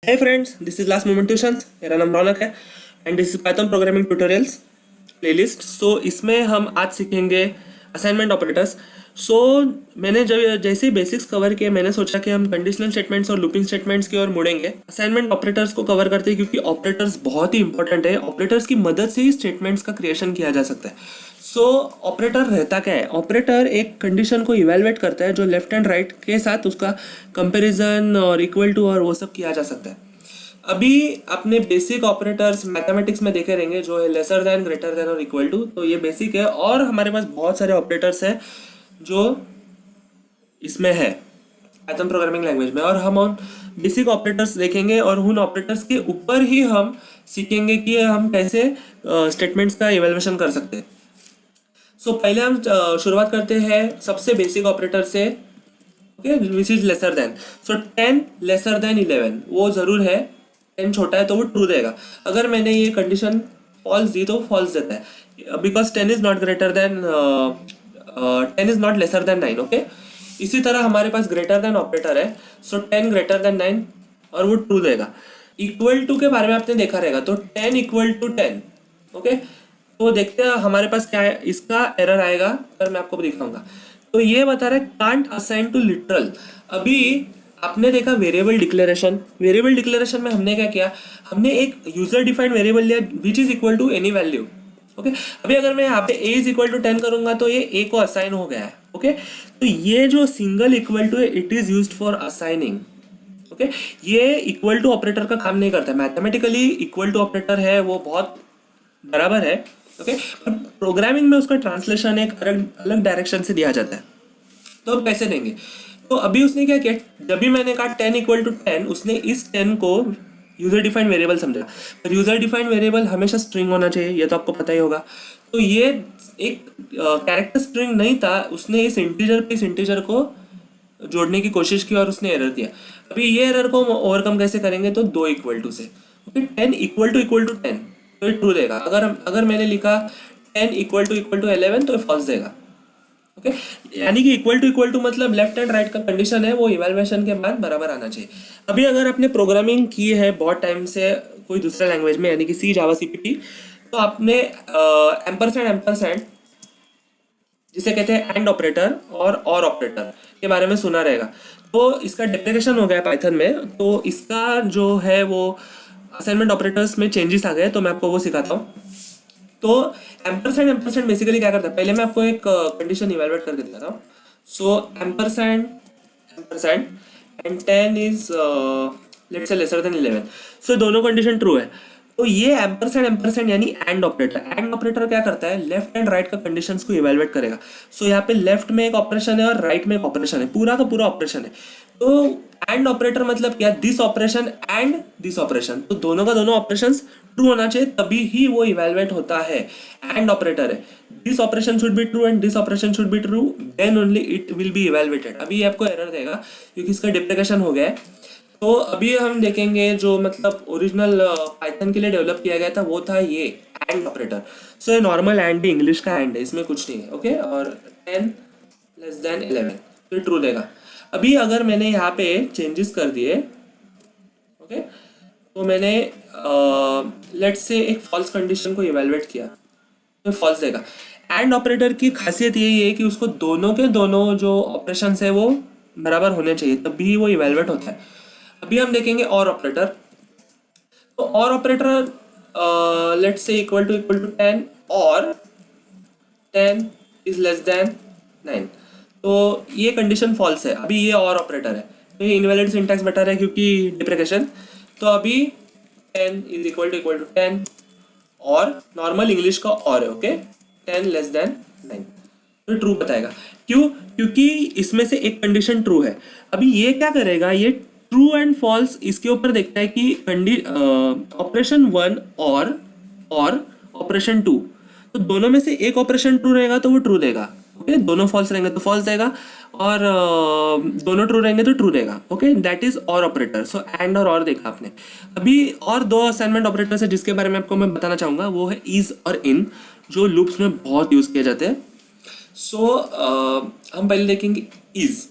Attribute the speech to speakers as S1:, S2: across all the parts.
S1: Hey friends, this is Last Moment Tuitions. मेरा नाम रौनक है and this is Python programming tutorials playlist. So इसमें हम आज सीखेंगे असाइनमेंट ऑपरेटर्स. सो मैंने जब जैसे ही बेसिक्स कवर किए मैंने सोचा कि हम कंडीशनल स्टेटमेंट्स और लूपिंग स्टेटमेंट्स की ओर मुड़ेंगे. असाइनमेंट ऑपरेटर्स को कवर करते हैं क्योंकि ऑपरेटर्स बहुत ही इंपॉर्टेंट है. ऑपरेटर्स की मदद से ही स्टेटमेंट्स का क्रिएशन किया जा सकता है. सो ऑपरेटर रहता क्या है? ऑपरेटर एक कंडीशन को इवेलुएट करता है जो लेफ्ट एंड राइट के साथ उसका कंपैरिजन और इक्वल टू और वो सब किया जा सकता है. अभी अपने बेसिक ऑपरेटर्स मैथमेटिक्स में देखे रहेंगे जो है लेसर देन, ग्रेटर देन और इक्वल टू. तो ये बेसिक है और हमारे पास बहुत सारे ऑपरेटर्स हैं जो इसमें है पाइथन प्रोग्रामिंग लैंग्वेज में. और हम उन बेसिक ऑपरेटर्स देखेंगे और उन ऑपरेटर्स के ऊपर ही हम सीखेंगे कि हम कैसे स्टेटमेंट्स का इवेल्युएशन कर सकते हैं. सो पहले हम शुरुआत करते हैं सबसे बेसिक ऑपरेटर से. Okay, which is lesser than. So 10 laser than 11 वो ज़रूर है. 10 छोटा है तो वो ट्रू देगा. अगर मैंने ये कंडीशन फॉल्स दी तो फॉल्स देता है because 10 is not greater than 10 is not lesser than 9. Okay, इसी तरह हमारे पास ग्रेटर देन ऑपरेटर है. सो 10 ग्रेटर देन 9 और वो ट्रू देगा. इक्वल टू के बारे में आपने देखा रहेगा तो 10 इक्वल टू 10. ओके, तो देखते हैं हमारे पास क्या है. इसका एरर आएगा पर मैं आपको दिखाऊंगा. तो ये बता रहा है कांट असाइन टू लिटरल. अभी आपने देखा वेरिएबल डिक्लेरेशन. वेरिएबल डिक्लेरेशन में हमने क्या किया, हमने एक यूजर डिफाइंड वेरिएबल लिया which is equal to any value. Okay, अभी अगर मैं यहाँ पे a इज इक्वल टू 10 करूंगा तो ये a को असाइन हो गया है. ओके, तो ये जो सिंगल इक्वल टू है it is used for assigning. Okay, ये इक्वल टू ऑपरेटर का काम नहीं करता है. मैथमेटिकली इक्वल टू ऑपरेटर है वो बहुत बराबर है. ओके, पर प्रोग्रामिंग में उसका ट्रांसलेशन एक अलग अलग डायरेक्शन से दिया जाता है. तो अब कैसे देंगे? तो अभी उसने क्या किया, जब भी मैंने कहा 10 इक्वल टू 10 उसने इस 10 को यूजर डिफाइंड वेरिएबल समझा. पर यूजर डिफाइंड वेरिएबल हमेशा स्ट्रिंग होना चाहिए, ये तो आपको पता ही होगा. तो ये एक कैरेक्टर स्ट्रिंग नहीं था. उसने इस इंटीजर पे इस इंटीजर को जोड़ने की कोशिश की और उसने एरर दिया. अभी ये एरर को ओवरकम कैसे करेंगे? तो 2 इक्वल टू से. ओके, 10 इक्वल टू 10 तो ये ट्रू देगा. अगर मैंने लिखा 10 इक्वल टू 11 तो ये फॉल्स देगा. ओके, यानी कि इक्वल टू मतलब लेफ्ट एंड राइट का कंडीशन है वो इवैल्यूएशन के बाद बराबर आना चाहिए. अभी अगर आपने प्रोग्रामिंग की है बहुत टाइम से कोई दूसरे लैंग्वेज में यानी कि सी, जावा, सीपीपी, तो आपने एम्परसेंड जिसे कहते हैं एंड ऑपरेटर और ऑपरेटर के बारे में सुना रहेगा. तो इसका डेप्रिकेशन हो गया पाइथन में. तो इसका जो है वो असाइनमेंट ऑपरेटर्स में चेंजेस आ गए तो मैं आपको वो सिखाता हूँ. तो एम्परसेंड बेसिकली क्या करता है, पहले मैं आपको एक कंडीशन इवेलुएट करके दिखाता हूँ. So ampersand and 10 is let's say lesser than 11. So दोनों कंडीशन ट्रू है. तो ये एम्परसेंड यानी एंड ऑपरेटर क्या करता है, लेफ्ट एंड राइट का कंडीशंस को इवेलुएट करेगा. सो यहाँ पे लेफ्ट में एक ऑपरेशन है और राइट में एक ऑपरेशन है, पूरा का पूरा ऑपरेशन है. तो एंड ऑपरेटर मतलब क्या, this operation and this operation. तो दोनों का दोनों ऑपरेशंस ट्रू होना चाहिए तभी ही वो इवेलुएट होता है. एंड ऑपरेटर है, this operation should be true and this operation should be true, then only it will be evaluated. अभी आपको एरर देगा क्योंकि इसका डिप्रिकेशन हो गया है. तो अभी हम देखेंगे जो मतलब ओरिजिनल पाइथन के लिए डेवलप किया गया था वो था ये एंड ऑपरेटर. सो ये नॉर्मल एंड ही, इंग्लिश का एंड है, इसमें कुछ नहीं है. ओके, और 10 लेस देन 11 तो ट्रू देगा. अभी अगर मैंने यहाँ पे चेंजेस कर दिए, ओके, तो मैंने लेट्स से एक फॉल्स कंडीशन को इवेलुएट किया तो फॉल्स देगा. एंड ऑपरेटर की खासियत यही है कि उसको दोनों के दोनों जो ऑपरेशंस है वो बराबर होने चाहिए तभी वो इवेलुएट होता है. अभी हम देखेंगे और ऑपरेटर. तो और operator let's say equal to 10 और 10 इज लेस देन 9. तो ये कंडीशन फॉल्स है. अभी ये और ऑपरेटर है तो ये इनवैलिड सिंटैक्स बता रहा है क्योंकि डिप्रिकेशन. तो अभी 10 इज इक्वल टू 10 और नॉर्मल इंग्लिश का और है. ओके, 10 लेस देन 9 तो ट्रू बताएगा. क्यों? क्योंकि इसमें से एक कंडीशन ट्रू है. अभी ये क्या करेगा, ये ट्रू एंड फॉल्स इसके ऊपर देखता है कि ऑपरेशन 1 और ऑपरेशन 2, तो दोनों में से एक ऑपरेशन ट्रू रहेगा तो वो ट्रू देगा. ओके, दोनों फॉल्स रहेंगे तो फॉल्स देगा और दोनों ट्रू रहेंगे तो ट्रू देगा. ओके, दैट इज और ऑपरेटर. सो एंड और देखा आपने. अभी और दो असाइनमेंट ऑपरेटर्स है जिसके बारे में आपको मैं बताना चाहूँगा, वो है इज और इन, जो लूप्स में बहुत यूज किए जाते हैं. सो हम पहले देखेंगे इज.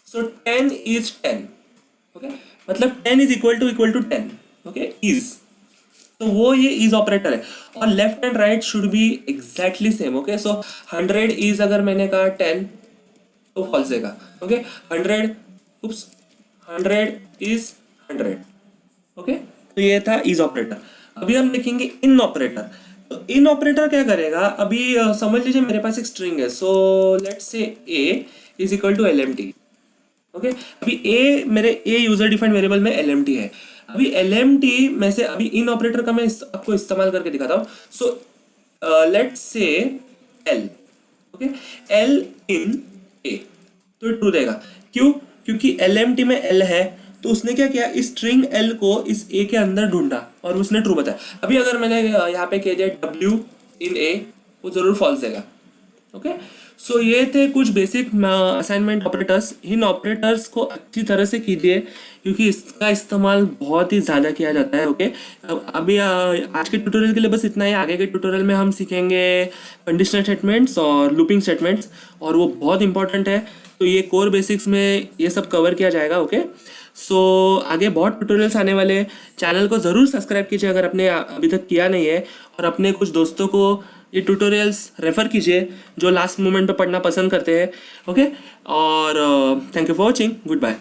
S1: So 10 is 10. ओके, मतलब 10 is equal to 10, okay, is, तो वो ये इज ऑपरेटर है। और left and right should be exactly same, okay. So 100 is अगर मैंने कहा 10 तो फॉल्स देगा, ओके। 100, oops, 100 is 100, okay. तो ये था इज ऑपरेटर। अभी हम देखेंगे इन ऑपरेटर। तो इन ऑपरेटर क्या करेगा, अभी समझ लीजिए मेरे पास एक स्ट्रिंग है, so let's say A is equal to L M T, okay. अभी ए मेरे ए यूजर डिफाइंड वेरिएबल में एल एम टी है। अभी एल एम टी में से अभी इन ऑपरेटर का मैं आपको इस्तेमाल करके दिखाता हूँ। So let's say L, okay, L in A, तो ये ट्रू देगा। क्यों? क्योंकि एल एम टी में एल है, तो उसने क्या किया, इस स्ट्रिंग एल को इस ए के अंदर ढूंढा और उसने ट्रू बताया। अभी अगर मैंने यहाँ पे कह दिया डब्ल्यू इन ए, वो जरूर फॉल्स देगा, ओके। सो ये थे कुछ बेसिक असाइनमेंट ऑपरेटर्स। इन ऑपरेटर्स को अच्छी तरह से कीजिए क्योंकि इसका इस्तेमाल बहुत ही ज़्यादा किया जाता है, ओके। अभी आज के ट्यूटोरियल के लिए बस इतना ही। आगे के ट्यूटोरियल में हम सीखेंगे कंडीशनल स्टेटमेंट्स और लूपिंग स्टेटमेंट्स, और वो बहुत इंपॉर्टेंट है। तो ये कोर बेसिक्स में ये सब कवर किया जाएगा, ओके। सो आगे बहुत ट्यूटोरियल्स आने वाले हैं। चैनल को ज़रूर सब्सक्राइब कीजिए अगर आपने अभी तक किया नहीं है, और अपने कुछ दोस्तों को ये ट्यूटोरियल्स रेफ़र कीजिए जो लास्ट मोमेंट पे पढ़ना पसंद करते हैं, ओके। और thank you for watching, good bye.